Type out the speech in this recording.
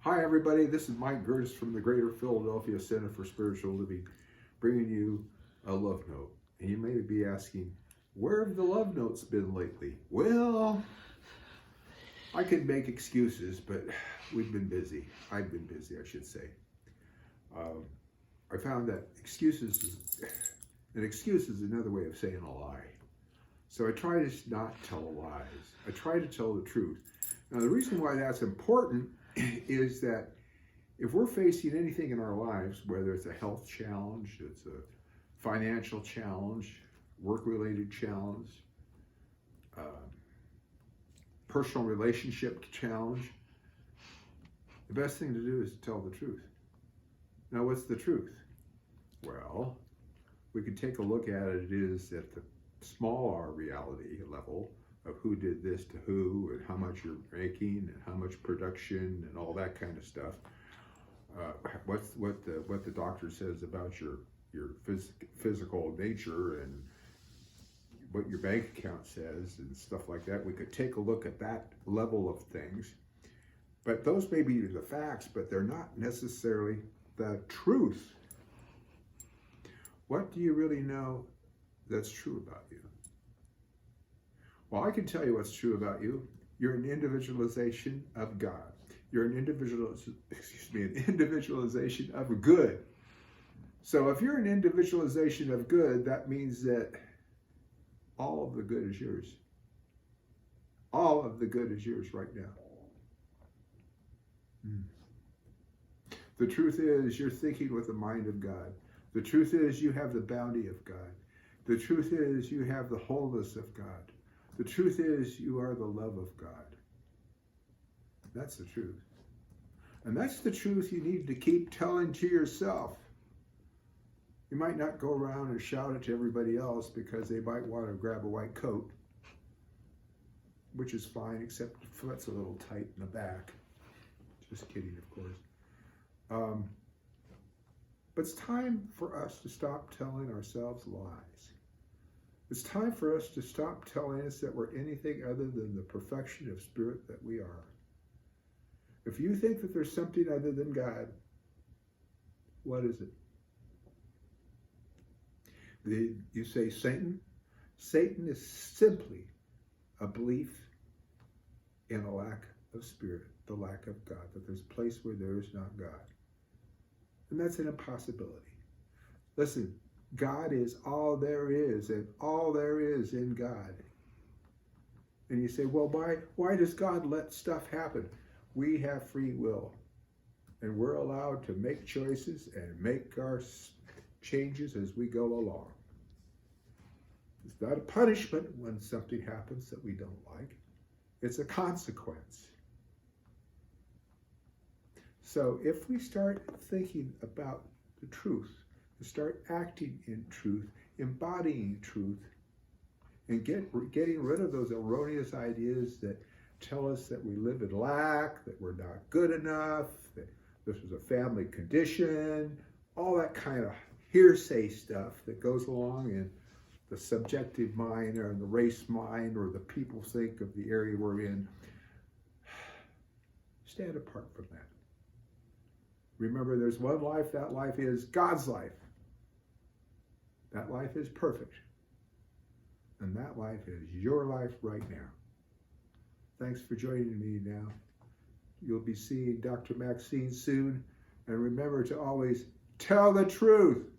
Hi, everybody. This is Mike Gerdes from the Greater Philadelphia Center for Spiritual Living, bringing you a love note. And you may be asking, where have the love notes been lately? Well, I could make excuses, but we've been busy. I've been busy, I should say. I found that an excuse is another way of saying a lie. So I try to not tell lies. I try to tell the truth. Now, the reason why that's important is that if we're facing anything in our lives, whether it's a health challenge, it's a financial challenge, work-related challenge, personal relationship challenge, the best thing to do is to tell the truth. Now, what's the truth? Well, we can take a look at it is at the small r reality level of who did this to who and how much you're making and how much production and all that kind of stuff. What the doctor says about your physical nature and what your bank account says and stuff like that. We could take a look at that level of things. But those may be the facts, but they're not necessarily the truth. What do you really know that's true about you? Well, I can tell you what's true about you. You're an individualization of God. You're an individualization of good. So if you're an individualization of good, that means that all of the good is yours. All of the good is yours right now. The truth is you're thinking with the mind of God. The truth is you have the bounty of God. The truth is you have the wholeness of God. The truth is you are the love of God. That's the truth. And that's the truth you need to keep telling to yourself. You might not go around and shout it to everybody else because they might want to grab a white coat, which is fine, except the foot's a little tight in the back. Just kidding, of course. But it's time for us to stop telling ourselves lies. It's time for us to stop telling us that we're anything other than the perfection of spirit that we are. If you think that there's something other than God, what is it? You say Satan? Satan is simply a belief in a lack of spirit, the lack of God, that there's a place where there is not God. And that's an impossibility. Listen, God is all there is, and all there is in God. And you say, well, why does God let stuff happen? We have free will, and we're allowed to make choices and make our changes as we go along. It's not a punishment when something happens that we don't like. It's a consequence. So if we start thinking about the truth, to start acting in truth, embodying truth, and getting rid of those erroneous ideas that tell us that we live in lack, that we're not good enough, that this is a family condition, all that kind of hearsay stuff that goes along in the subjective mind or in the race mind or the people think of the area we're in. Stand apart from that. Remember, there's one life. That life is God's life. That life is perfect. And that life is your life right now. Thanks for joining me now. You'll be seeing Dr. Maxine soon. And remember to always tell the truth.